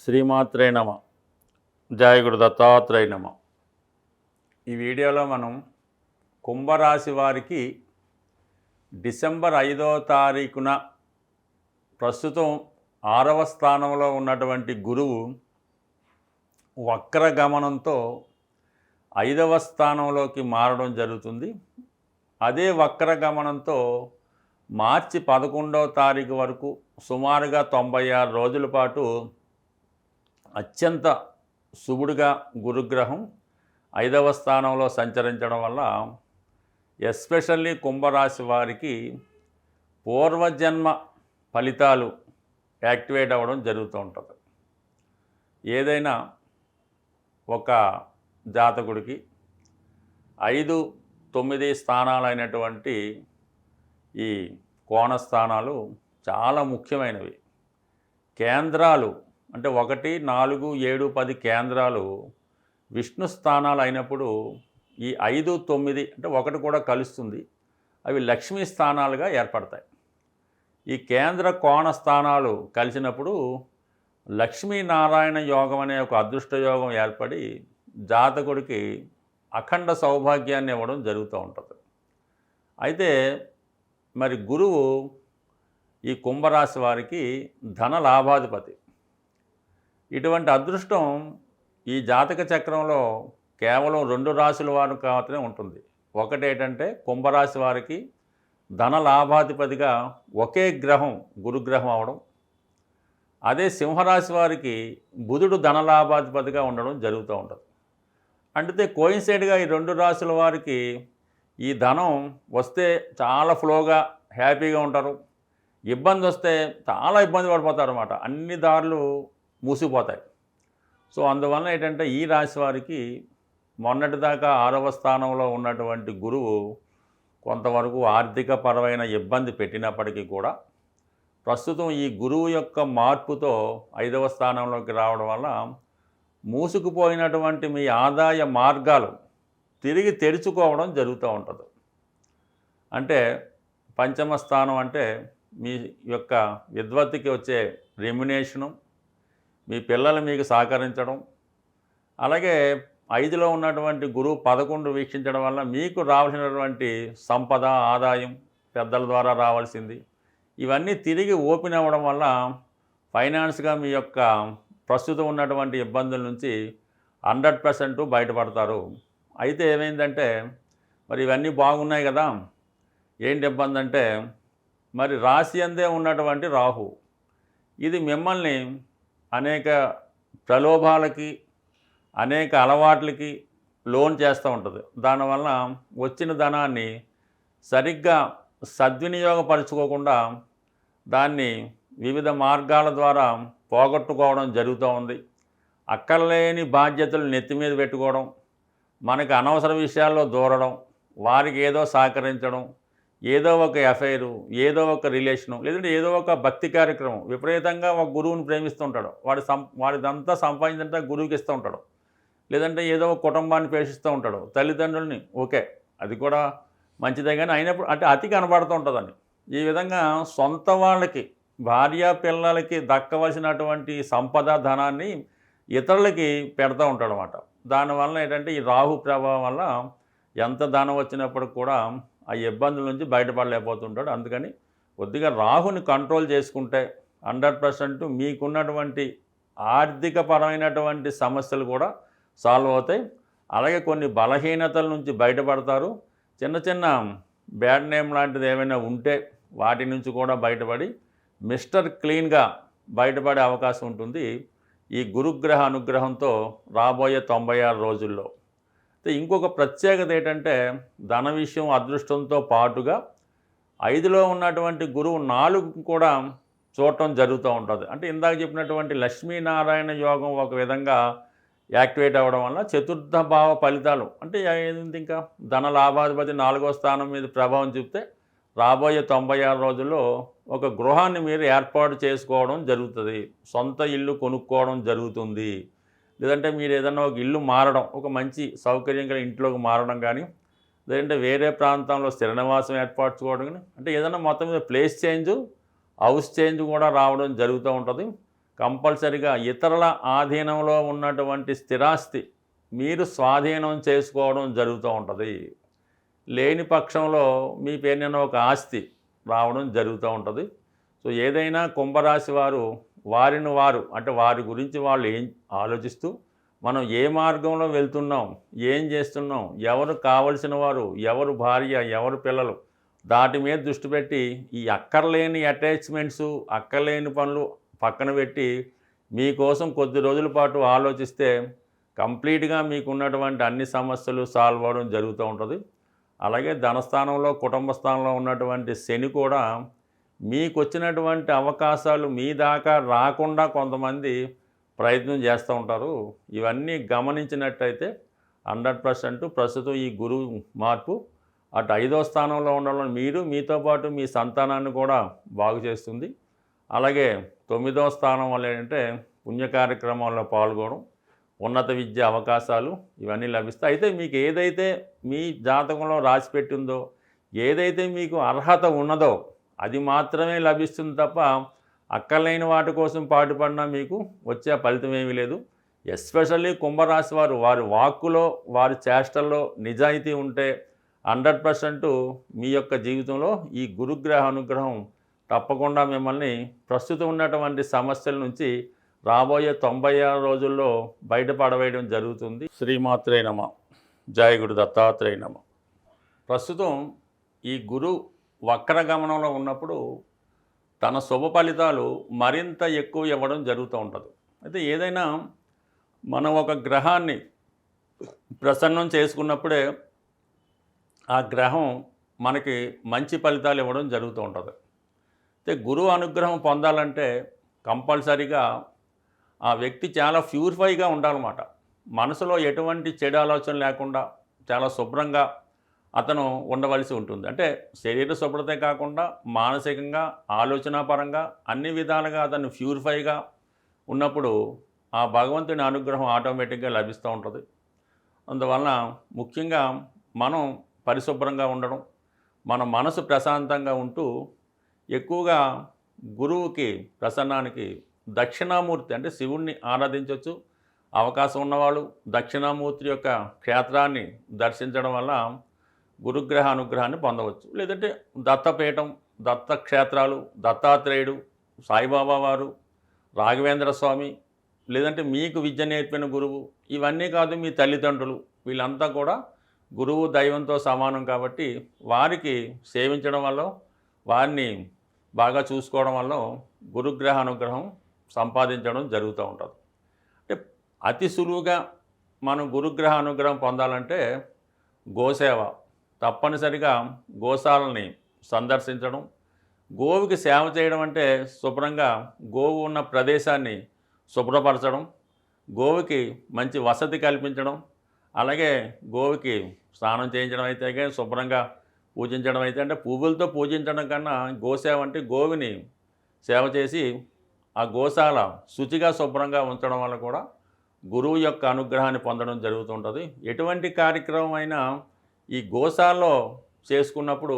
శ్రీమాత్రే నమ. జయ గురు దత్తాత్రేయ నమ. ఈ వీడియోలో మనం కుంభరాశి వారికి డిసెంబర్ 5వ తారీఖున ప్రస్తుతం 6వ స్థానంలో ఉన్నటువంటి గురువు వక్రగమనంతో 5వ స్థానంలోకి మారడం జరుగుతుంది. అదే వక్రగమనంతో మార్చి 11వ తారీఖు వరకు సుమారుగా 96 రోజుల పాటు అత్యంత శుభుడుగా గురుగ్రహం 5వ స్థానంలో సంచరించడం వల్ల ఎస్పెషల్లీ కుంభరాశి వారికి పూర్వజన్మ ఫలితాలు యాక్టివేట్ అవ్వడం జరుగుతూ ఉంటుంది. ఏదైనా ఒక జాతకుడికి 5, 9 స్థానాలైనటువంటి ఈ కోణ స్థానాలు చాలా ముఖ్యమైనవి. కేంద్రాలు అంటే 1, 4, 7, 10 కేంద్రాలు విష్ణు స్థానాలు అయినప్పుడు ఈ 5, 9 అంటే 1 కూడా కలుస్తుంది. అవి లక్ష్మీ స్థానాలుగా ఏర్పడతాయి. ఈ కేంద్ర కోణ స్థానాలు కలిసినప్పుడు లక్ష్మీనారాయణ యోగం అనే ఒక అదృష్ట యోగం ఏర్పడి జాతకుడికి అఖండ సౌభాగ్యాన్ని ఇవ్వడం జరుగుతూ ఉంటుంది. అయితే మరి గురువు ఈ కుంభరాశి వారికి ధన లాభాధిపతి. ఇటువంటి అదృష్టం ఈ జాతక చక్రంలో కేవలం 2 రాశుల వారు మాత్రమే ఉంటుంది. ఒకటి ఏంటంటే కుంభరాశి వారికి ధన లాభాధిపతిగా ఒకే గ్రహం గురుగ్రహం అవడం. అదే సింహరాశి వారికి బుధుడు ధన లాభాధిపతిగా ఉండడం జరుగుతూ ఉంటుంది. అంటే కోయిన్సైడ్గా ఈ 2 రాశుల వారికి ఈ ధనం వస్తే చాలా ఫ్లోగా హ్యాపీగా ఉంటారు. ఇబ్బంది వస్తే చాలా ఇబ్బంది పడిపోతారు అన్నమాట. అన్ని దారులు మూసిపోతాయి. సో అందువల్ల ఏంటంటే ఈ రాశి వారికి మొన్నటిదాకా 6వ స్థానంలో ఉన్నటువంటి గురువు కొంతవరకు ఆర్థిక పరమైన ఇబ్బంది పెట్టినప్పటికీ కూడా ప్రస్తుతం ఈ గురువు యొక్క మార్పుతో 5వ స్థానంలోకి రావడం వల్ల మూసుకుపోయినటువంటి మీ ఆదాయ మార్గాలు తిరిగి తెరుచుకోవడం జరుగుతూ ఉంటుంది. అంటే పంచమ స్థానం అంటే మీ యొక్క విద్వత్తుకి వచ్చే రెమ్యునేషను, మీ పిల్లలు మీకు సహకరించడం, అలాగే 5లో ఉన్నటువంటి గురువు 11 వీక్షించడం వల్ల మీకు రావాల్సినటువంటి సంపద, ఆదాయం, పెద్దల ద్వారా రావాల్సింది ఇవన్నీ తిరిగి ఓపెన్ అవ్వడం వల్ల ఫైనాన్స్గా మీ యొక్క ప్రస్తుతం ఉన్నటువంటి ఇబ్బందుల నుంచి 100% బయటపడతారు. అయితే ఏమైందంటే మరి ఇవన్నీ బాగున్నాయి కదా, ఏంటి ఇబ్బంది అంటే మరి రాశి అందే ఉన్నటువంటి రాహు ఇది మిమ్మల్ని అనేక ప్రలోభాలకి, అనేక అలవాట్లకి లోన్ చేస్తూ ఉంటుంది. దానివల్ల వచ్చిన ధనాన్ని సరిగ్గా సద్వినియోగపరచుకోకుండా దాన్ని వివిధ మార్గాల ద్వారా పోగొట్టుకోవడం జరుగుతూ ఉంది. అక్కర్లేని బాధ్యతలు నెత్తి మీద పెట్టుకోవడం, మనకి అనవసర విషయాల్లో దూరడం, వారికి ఏదో సహకరించడం, ఏదో ఒక అఫైరు, ఏదో ఒక రిలేషను, లేదంటే ఏదో ఒక భక్తి కార్యక్రమం. విపరీతంగా ఒక గురువుని ప్రేమిస్తూ ఉంటాడు, వాడిదంతా సంపాదించంతా గురువుకి ఇస్తూ ఉంటాడు. లేదంటే ఏదో ఒక కుటుంబాన్ని పోషిస్తూ ఉంటాడు, తల్లిదండ్రుల్ని. ఓకే, అది కూడా మంచిదే, కానీ అయినప్పుడు అంటే అతి కనబడుతూ ఉంటుందని. ఈ విధంగా సొంత వాళ్ళకి, భార్య పిల్లలకి దక్కవలసినటువంటి సంపద ధనాన్ని ఇతరులకి పెడతా ఉంటాడు అన్నమాట. దానివల్ల ఏంటంటే ఈ రాహు ప్రభావం వల్ల ఎంత ధనం వచ్చినప్పుడు కూడా ఆ ఇబ్బందుల నుంచి బయటపడలేకపోతుంటాడు. అందుకని కొద్దిగా రాహుని కంట్రోల్ చేసుకుంటే 100% మీకున్నటువంటి ఆర్థికపరమైనటువంటి సమస్యలు కూడా సాల్వ్ అవుతాయి. అలాగే కొన్ని బలహీనతల నుంచి బయటపడతారు. చిన్న చిన్న బ్యాడ్ నేమ్ లాంటిది ఏమైనా ఉంటే వాటి నుంచి కూడా బయటపడి మిస్టర్ క్లీన్గా బయటపడే అవకాశం ఉంటుంది ఈ గురుగ్రహ అనుగ్రహంతో రాబోయే 96 రోజుల్లో. ఇంకొక ప్రత్యేకత ఏంటంటే ధన విషయం అదృష్టంతో పాటుగా 5లో ఉన్నటువంటి గురువు 4 కూడా చూడటం జరుగుతూ ఉంటుంది. అంటే ఇందాక చెప్పినటువంటి లక్ష్మీనారాయణ యోగం ఒక విధంగా యాక్టివేట్ అవ్వడం వల్ల చతుర్థ భావ ఫలితాలు అంటే ఏంటి, ఇంకా ధన లాభాధిపతి 4వ స్థానం మీద ప్రభావం చూపితే రాబోయే 96 రోజుల్లో ఒక గృహాన్ని మీరు ఏర్పాటు చేసుకోవడం జరుగుతుంది. సొంత ఇల్లు కొనుక్కోవడం జరుగుతుంది. లేదంటే మీరు ఏదైనా ఒక ఇల్లు మారడం, ఒక మంచి సౌకర్యంగా ఇంట్లోకి మారడం కానీ, లేదంటే వేరే ప్రాంతంలో స్థిర నివాసం ఏర్పరచుకోవడం కానీ, అంటే ఏదైనా మొత్తం మీద ప్లేస్ చేంజ్, హౌస్ చేంజ్ కూడా రావడం జరుగుతూ ఉంటుంది. కంపల్సరిగా ఇతరుల ఆధీనంలో ఉన్నటువంటి స్థిరాస్తి మీరు స్వాధీనం చేసుకోవడం జరుగుతూ ఉంటుంది. లేని పక్షంలో మీ పేరున ఒక ఆస్తి రావడం జరుగుతూ ఉంటుంది. సో ఏదైనా కుంభరాశి వారు వారిని వారు అంటే వారి గురించి వాళ్ళు ఏం ఆలోచిస్తూ మనం ఏ మార్గంలో వెళ్తున్నాం, ఏం చేస్తున్నాం, ఎవరు కావలసిన వారు, ఎవరు భార్య, ఎవరు పిల్లలు, దాటి మీద దృష్టి పెట్టి ఈ అక్కర్లేని అటాచ్మెంట్స్, అక్కర్లేని పనులు పక్కన పెట్టి మీకోసం కొద్ది రోజుల పాటు ఆలోచిస్తే కంప్లీట్గా మీకున్నటువంటి అన్ని సమస్యలు సాల్వ్ అవ్వడం జరుగుతూ ఉంటుంది. అలాగే ధనస్థానంలో, కుటుంబ స్థానంలో ఉన్నటువంటి శని కూడా మీకు వచ్చినటువంటి అవకాశాలు మీ దాకా రాకుండా కొంతమంది ప్రయత్నం చేస్తూ ఉంటారు. ఇవన్నీ గమనించినట్టయితే 100% ప్రస్తుతం ఈ గురువు మార్పు అటు 5వ స్థానంలో ఉండడం మీరు, మీతో పాటు మీ సంతానాన్ని కూడా బాగు చేస్తుంది. అలాగే 9వ స్థానం వల్ల ఏంటంటే పుణ్య కార్యక్రమాల్లో పాల్గొనడం, ఉన్నత విద్య అవకాశాలు ఇవన్నీ లభిస్తాయి. అయితే మీకు ఏదైతే మీ జాతకంలో రాసిపెట్టిందో, ఏదైతే మీకు అర్హత ఉన్నదో అది మాత్రమే లభిస్తుంది తప్ప అక్కర్లేని వాటి కోసం పాటుపడినా మీకు వచ్చే ఫలితం ఏమీ లేదు. ఎస్పెషల్లీ కుంభరాశి వారు వారి వాక్కులో, వారి చేష్టల్లో నిజాయితీ ఉంటే 100% మీ యొక్క జీవితంలో ఈ గురుగ్రహ అనుగ్రహం తప్పకుండా మిమ్మల్ని ప్రస్తుతం ఉన్నటువంటి సమస్యల నుంచి రాబోయే 96 రోజుల్లో బయటపడవేయడం జరుగుతుంది. శ్రీమాత్రే నమ. జయ గురు దత్తాత్రేయ నమ. ప్రస్తుతం ఈ గురు వక్రగమనంలో ఉన్నప్పుడు తన శుభ ఫలితాలు మరింత ఎక్కువ ఇవ్వడం జరుగుతూ ఉంటుంది. అయితే ఏదైనా మనం ఒక గ్రహాన్ని ప్రసన్నం చేసుకున్నప్పుడే ఆ గ్రహం మనకి మంచి ఫలితాలు ఇవ్వడం జరుగుతూ ఉంటుంది. అయితే గురువు అనుగ్రహం పొందాలంటే కంపల్సరీగా ఆ వ్యక్తి చాలా ప్యూరిఫైగా ఉండాలన్నమాట. మనసులో ఎటువంటి చెడు ఆలోచన లేకుండా చాలా శుభ్రంగా అతను ఉండవలసి ఉంటుంది. అంటే శరీర శుభ్రతే కాకుండా మానసికంగా, ఆలోచనాపరంగా అన్ని విధాలుగా అతను ప్యూరిఫైగా ఉన్నప్పుడు ఆ భగవంతుని అనుగ్రహం ఆటోమేటిక్గా లభిస్తూ ఉంటుంది. అందువలన ముఖ్యంగా మనం పరిశుభ్రంగా ఉండడం, మన మనసు ప్రశాంతంగా ఉంటూ ఎక్కువగా గురువుకి ప్రసన్నానికి దక్షిణామూర్తి అంటే శివుణ్ణి ఆరాధించవచ్చు. అవకాశం ఉన్నవాళ్ళు దక్షిణామూర్తి యొక్క క్షేత్రాన్ని దర్శించడం వల్ల గురుగ్రహ అనుగ్రహాన్ని పొందవచ్చు. లేదంటే దత్తపీఠం, దత్త క్షేత్రాలు, దత్తాత్రేయుడు, సాయిబాబా వారు, రాఘవేంద్ర స్వామి, లేదంటే మీకు విద్య నేర్పిన గురువు, ఇవన్నీ కాదు మీ తల్లిదండ్రులు, వీళ్ళంతా కూడా గురువు దైవంతో సమానం కాబట్టి వారికి సేవించడం వల్ల, వారిని బాగా చూసుకోవడం వల్ల గురుగ్రహ అనుగ్రహం సంపాదించడం జరుగుతూ ఉంటుంది. అంటే అతి సులువుగా మనం గురుగ్రహ అనుగ్రహం పొందాలంటే గోసేవ, తప్పనిసరిగా గోశాలని సందర్శించడం, గోవుకి సేవ చేయడం అంటే శుభ్రంగా గోవు ఉన్న ప్రదేశాన్ని శుభ్రపరచడం, గోవుకి మంచి వసతి కల్పించడం, అలాగే గోవుకి స్నానం చేయించడం అయితే శుభ్రంగా పూజించడం అయితే, అంటే పువ్వులతో పూజించడం కన్నా గోసేవ అంటే గోవుని సేవ చేసి ఆ గోశాల శుచిగా శుభ్రంగా ఉంచడం వల్ల కూడా గురువు యొక్క అనుగ్రహాన్ని పొందడం జరుగుతుంటుంది. ఎటువంటి కార్యక్రమం అయినా ఈ గోశాలలో చేసుకున్నప్పుడు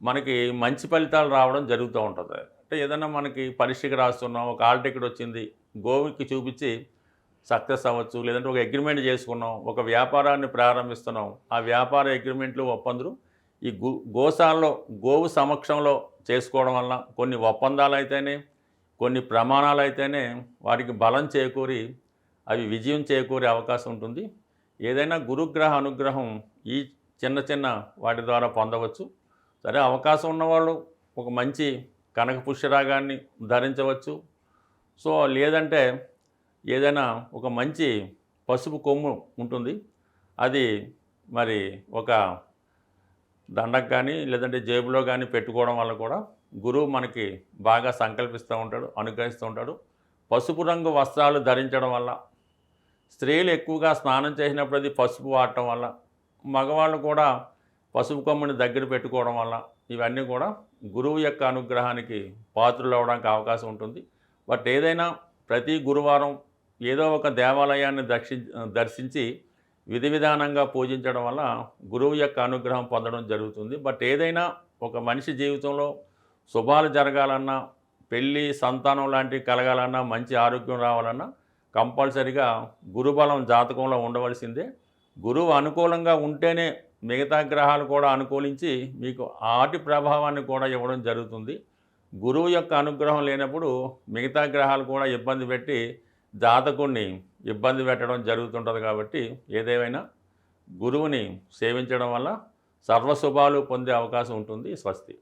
మనకి మంచి ఫలితాలు రావడం జరుగుతూ ఉంటుంది. అంటే ఏదైనా మనకి పరీక్షకి రాస్తున్నాం, ఒక హాల్ టికెట్ వచ్చింది, గోవుకి చూపించి సక్సెస్ అవ్వచ్చు. లేదంటే ఒక అగ్రిమెంట్ చేసుకున్నాం, ఒక వ్యాపారాన్ని ప్రారంభిస్తున్నాం, ఆ వ్యాపార అగ్రిమెంట్లు ఒప్పందులు ఈ గోశాలలో గోవు సమక్షంలో చేసుకోవడం వల్ల కొన్ని ఒప్పందాలు అయితేనే, కొన్ని ప్రమాణాలు అయితేనే వారికి బలం చేకూరి అవి విజయం చేకూరే అవకాశం ఉంటుంది. ఏదైనా గురుగ్రహ అనుగ్రహం ఈ చిన్న చిన్న వాటి ద్వారా పొందవచ్చు. సరే, అవకాశం ఉన్నవాళ్ళు ఒక మంచి కనక పుష్యరాగాన్ని ధరించవచ్చు. సో లేదంటే ఏదైనా ఒక మంచి పసుపు కొమ్ము ఉంటుంది, అది మరి ఒక దండకు కానీ లేదంటే జేబులో కానీ పెట్టుకోవడం వల్ల కూడా గురువు మనకి బాగా సంకల్పిస్తూ ఉంటాడు, అనుగ్రహిస్తూ ఉంటాడు. పసుపు రంగు వస్త్రాలు ధరించడం వల్ల, స్త్రీలు ఎక్కువగా స్నానం చేసినప్పుడు అది పసుపు వాడటం వల్ల, మగవాళ్ళు కూడా పసుపు కొమ్ముని దగ్గర పెట్టుకోవడం వల్ల ఇవన్నీ కూడా గురువు యొక్క అనుగ్రహానికి పాత్రలు అవడానికి అవకాశం ఉంటుంది. బట్ ఏదైనా ప్రతి గురువారం ఏదో ఒక దేవాలయాన్ని దర్శించి విధి విధానంగా పూజించడం వల్ల గురువు యొక్క అనుగ్రహం పొందడం జరుగుతుంది. బట్ ఏదైనా ఒక మనిషి జీవితంలో శుభాలు జరగాలన్నా, పెళ్ళి సంతానం లాంటివి కలగాలన్నా మంచి ఆరోగ్యం రావాలన్నా కంపల్సరిగా గురుబలం జాతకంలో ఉండవలసిందే. గురువు అనుకూలంగా ఉంటేనే మిగతా గ్రహాలు కూడా అనుకూలించి మీకు ఆటి ప్రభావాన్ని కూడా ఇవ్వడం జరుగుతుంది. గురువు యొక్క అనుగ్రహం లేనప్పుడు మిగతా గ్రహాలు కూడా ఇబ్బంది పెట్టి జాతకుణ్ణి ఇబ్బంది పెట్టడం జరుగుతుంటుంది. కాబట్టి ఏదేమైనా గురువుని సేవించడం వల్ల సర్వశుభాలు పొందే అవకాశం ఉంటుంది. స్వస్తి.